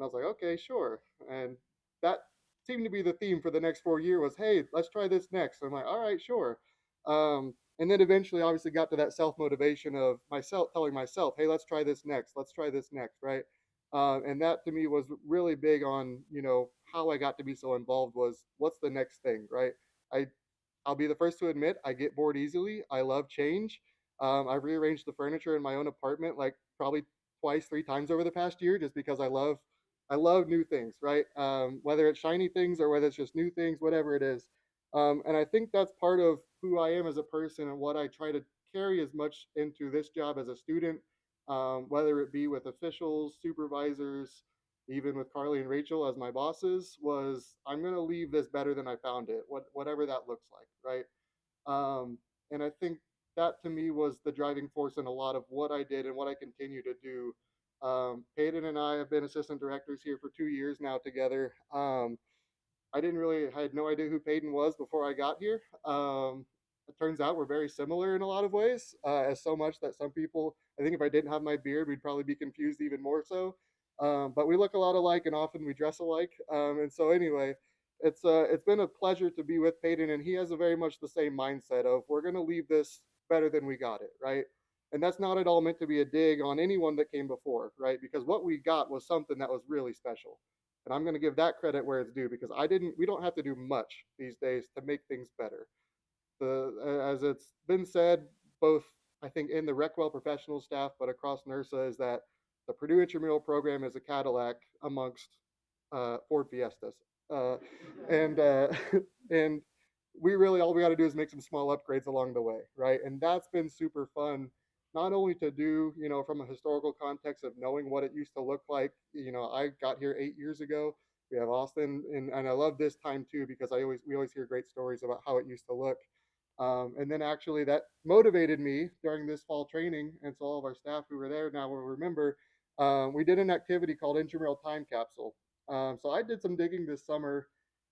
And I was like, okay, sure. And that seemed to be the theme for the next 4 years was, hey, let's try this next. So I'm like, all right, sure. And then eventually obviously got to that self-motivation of myself telling myself, hey, let's try this next. Let's try this next, right? And that to me was really big on, how I got to be so involved was what's the next thing, right? I I'll be the first to admit I get bored easily. I love change. I've rearranged the furniture in my own apartment like probably twice, 3 times over the past year, just because I love new things, right? Whether it's shiny things or whether it's just new things, whatever it is. And I think that's part of who I am as a person and what I try to carry as much into this job as a student, whether it be with officials, supervisors, even with Carly and Rachel as my bosses, was I'm going to leave this better than I found it, whatever that looks like, right? And I think that to me was the driving force in a lot of what I did and what I continue to do. Peyton and I have been assistant directors here for 2 years now together. I had no idea who Peyton was before I got here. It turns out we're very similar in a lot of ways, as so much that some people, I think if I didn't have my beard, we'd probably be confused even more so. But we look a lot alike and often we dress alike. And so anyway, it's been a pleasure to be with Peyton, and he has a very much the same mindset of we're going to leave this better than we got it, right? And that's not at all meant to be a dig on anyone that came before, right? Because what we got was something that was really special. And I'm going to give that credit where it's due because we don't have to do much these days to make things better. As it's been said, both I think in the Recwell professional staff, but across NERSA, is that the Purdue Intramural program is a Cadillac amongst Ford Fiestas. Uh, and and we really all we got to do is make some small upgrades along the way, right? And that's been super fun, not only to do, from a historical context of knowing what it used to look like. I got here 8 years ago. We have Austin, and I love this time too because we always hear great stories about how it used to look. And then actually that motivated me during this fall training, and so all of our staff who were there now will remember. We did an activity called Intramural Time Capsule. So I did some digging this summer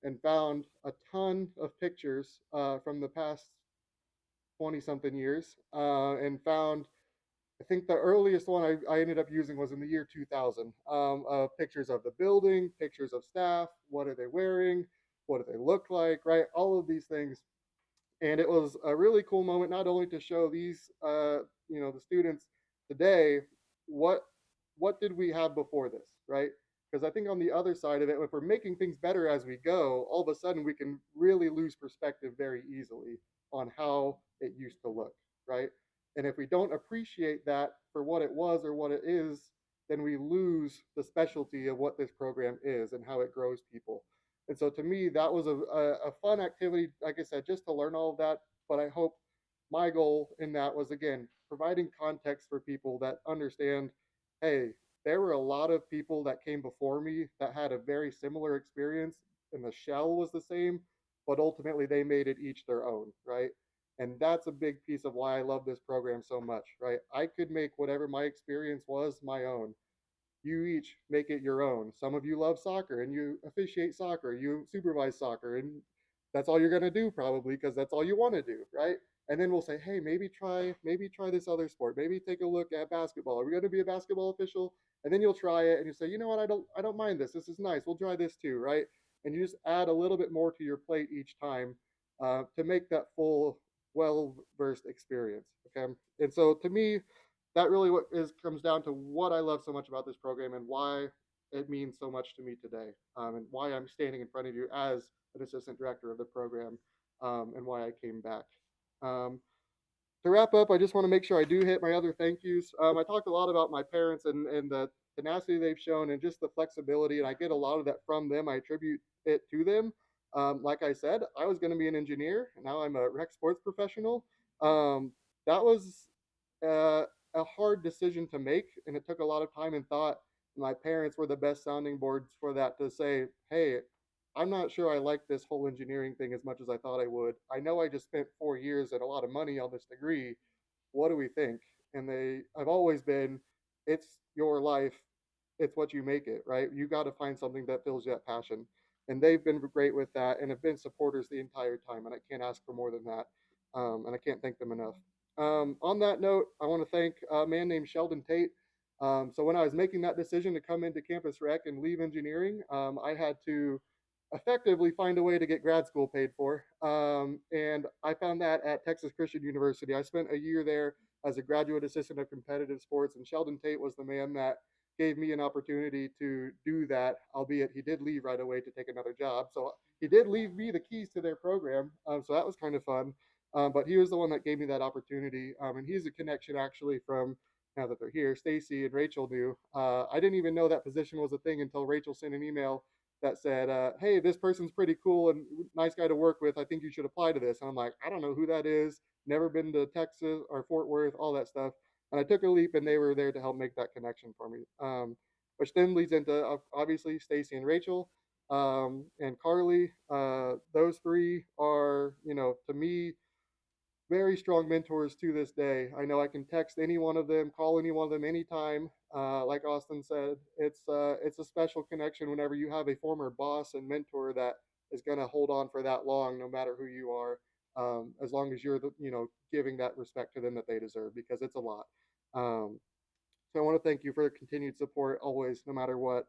and found a ton of pictures from the past 20 something years, and found, I think the earliest one I ended up using was in the year 2000, of pictures of the building, pictures of staff, what are they wearing, what do they look like, right? All of these things. And it was a really cool moment, not only to show these, the students today, what did we have before this, right? Because I think on the other side of it, if we're making things better as we go, all of a sudden we can really lose perspective very easily on how it used to look, right? And if we don't appreciate that for what it was or what it is, then we lose the specialty of what this program is and how it grows people. And so to me, that was a fun activity, like I said, just to learn all of that. But I hope my goal in that was, again, providing context for people that understand, hey, there were a lot of people that came before me that had a very similar experience, and the shell was the same, but ultimately they made it each their own, right? And that's a big piece of why I love this program so much, right? I could make whatever my experience was my own. You each make it your own. Some of you love soccer and you officiate soccer, you supervise soccer, and that's all you're going to do probably because that's all you want to do, right? And then we'll say, hey, maybe try this other sport. Maybe take a look at basketball. Are we going to be a basketball official? And then you'll try it and you say, you know what, I don't mind this. This is nice. We'll try this too, right? And you just add a little bit more to your plate each time, to make that full, well versed experience. Okay. And so to me, that really comes down to what I love so much about this program and why it means so much to me today, and why I'm standing in front of you as an assistant director of the program, and why I came back. Um, to wrap up, I just want to make sure I do hit my other thank yous. I talked a lot about my parents and the tenacity they've shown and just the flexibility, and I get a lot of that from them. I attribute it to them. Like I said, I was going to be an engineer. Now I'm a rec sports professional. That was uh, a hard decision to make, and it took a lot of time and thought. My parents were the best sounding boards for that to say, hey, I'm not sure I like this whole engineering thing as much as I thought I would. I know I just spent 4 years and a lot of money on this degree. What do we think? And I've always been, it's your life, it's what you make it, right? You got to find something that fills that passion. And they've been great with that and have been supporters the entire time. And I can't ask for more than that. And I can't thank them enough. On that note, I want to thank a man named Sheldon Tate. So when I was making that decision to come into campus rec and leave engineering, I had to effectively find a way to get grad school paid for. And I found that at Texas Christian University. I spent a year there as a graduate assistant of competitive sports, and Sheldon Tate was the man that gave me an opportunity to do that, albeit he did leave right away to take another job. So he did leave me the keys to their program. So that was kind of fun. But he was the one that gave me that opportunity. And he's a connection actually from, now that they're here, Stacy and Rachel knew. I didn't even know that position was a thing until Rachel sent an email that said, hey, this person's pretty cool and nice guy to work with. I think you should apply to this. And I'm like, I don't know who that is. Never been to Texas or Fort Worth, all that stuff. And I took a leap, and they were there to help make that connection for me. Which then leads into obviously Stacy and Rachel and Carly. Those three are, to me, very strong mentors to this day. I know I can text any one of them, call any one of them anytime. Like Austin said, it's a special connection whenever you have a former boss and mentor that is going to hold on for that long, no matter who you are, as long as you're giving that respect to them that they deserve, because it's a lot. So I want to thank you for the continued support always, no matter what.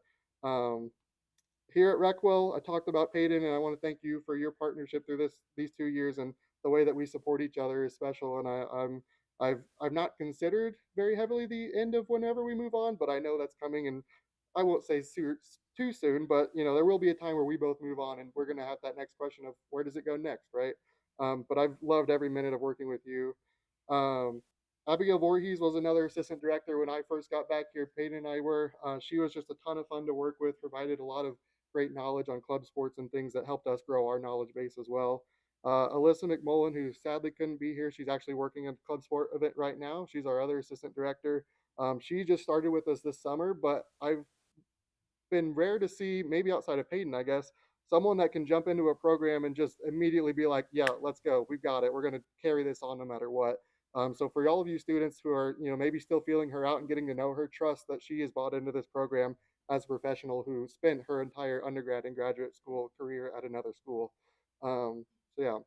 Here at Recwell, I talked about Peyton, and I want to thank you for your partnership through these 2 years, and the way that we support each other is special. And I've not considered very heavily the end of whenever we move on, but I know that's coming, and I won't say too soon, but there will be a time where we both move on, and we're going to have that next question of where does it go next, right? But I've loved every minute of working with you. Abigail Voorhees was another assistant director when I first got back here. Peyton and I were. She was just a ton of fun to work with, provided a lot of great knowledge on club sports and things that helped us grow our knowledge base as well. Alyssa McMullen, who sadly couldn't be here, she's actually working at a club sport event right now. She's our other assistant director. She just started with us this summer, but I've been rare to see, maybe outside of Peyton, I guess, someone that can jump into a program and just immediately be like, yeah, let's go. We've got it. We're going to carry this on no matter what. So for all of you students who are, maybe still feeling her out and getting to know her, trust that she has bought into this program as a professional who spent her entire undergrad and graduate school career at another school. So yeah.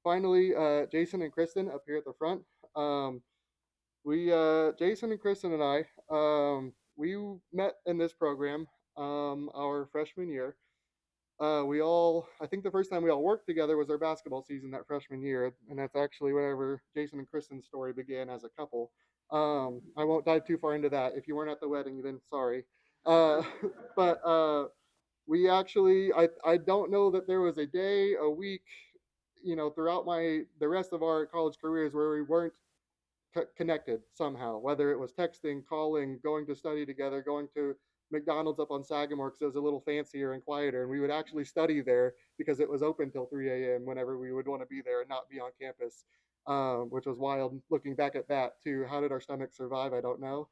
Finally, Jason and Kristen up here at the front. Jason and Kristen and I, we met in this program our freshman year. I think the first time we all worked together was our basketball season that freshman year, and that's actually whenever Jason and Kristen's story began as a couple. I won't dive too far into that. If you weren't at the wedding, then sorry. But we actually, I don't know that there was a day, a week, throughout the rest of our college careers where we weren't connected somehow, whether it was texting, calling, going to study together, going to McDonald's up on Sagamore because it was a little fancier and quieter, and we would actually study there because it was open till 3 a.m. whenever we would want to be there and not be on campus, which was wild looking back at that too. How did our stomachs survive? I don't know.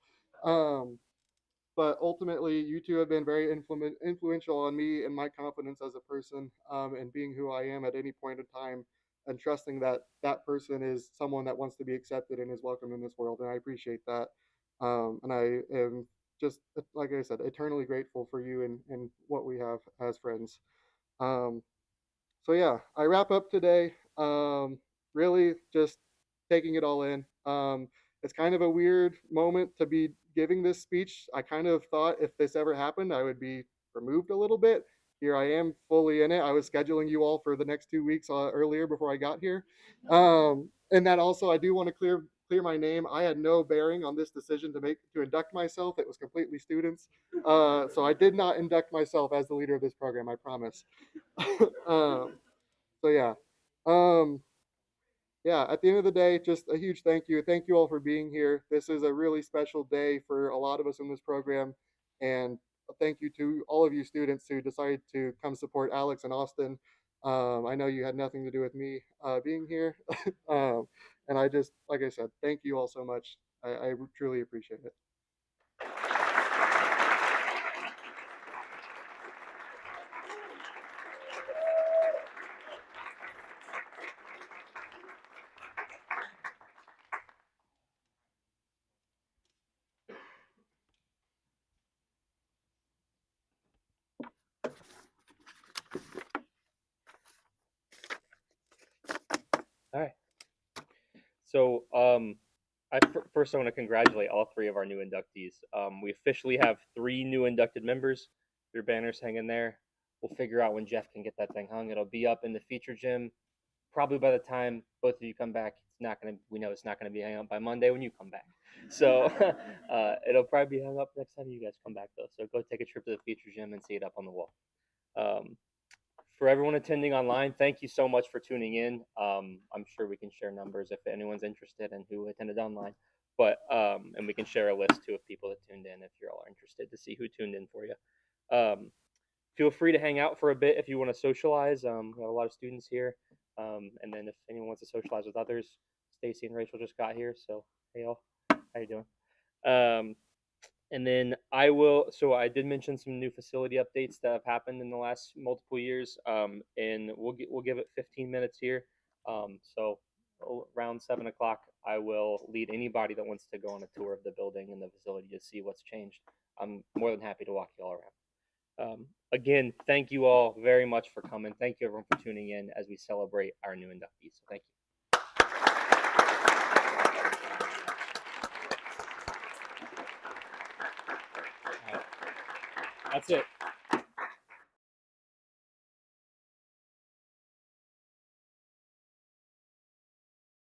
But ultimately, you two have been very influential on me and my confidence as a person, and being who I am at any point in time, and trusting that that person is someone that wants to be accepted and is welcome in this world. And I appreciate that. And I am just, like I said, eternally grateful for you and what we have as friends. So yeah, I wrap up today. Really just taking it all in. It's kind of a weird moment to be giving this speech. I kind of thought if this ever happened, I would be removed a little bit. Here I am fully in it. I was scheduling you all for the next 2 weeks earlier before I got here. And that also, I do want to clear my name. I had no bearing on this decision to induct myself. It was completely students. So I did not induct myself as the leader of this program, I promise. So yeah. Yeah, at the end of the day, just a huge thank you. Thank you all for being here. This is a really special day for a lot of us in this program. And thank you to all of you students who decided to come support Alex and Austin. I know you had nothing to do with me being here. And I just, like I said, thank you all so much. I truly appreciate it. All right. So First, I want to congratulate all 3 of our new inductees. We officially have 3 new inducted members. Your banners hanging there. We'll figure out when Jeff can get that thing hung. It'll be up in the feature gym. Probably by the time both of you come back, we know it's not gonna be hung up by Monday when you come back. So it'll probably be hung up next time you guys come back though. So go take a trip to the feature gym and see it up on the wall. For everyone attending online, thank you so much for tuning in. I'm sure we can share numbers if anyone's interested and who attended online. But and we can share a list too of people that tuned in if you're all interested to see who tuned in for you. Feel free to hang out for a bit if you want to socialize. We have a lot of students here. And then if anyone wants to socialize with others, Stacy and Rachel just got here. So hey y'all, how you doing? And then I did mention some new facility updates that have happened in the last multiple years. And we'll give it 15 minutes here. So around 7 o'clock, I will lead anybody that wants to go on a tour of the building and the facility to see what's changed. I'm more than happy to walk you all around. Again, thank you all very much for coming. Thank you everyone for tuning in as we celebrate our new inductees. So thank you. All right. That's it.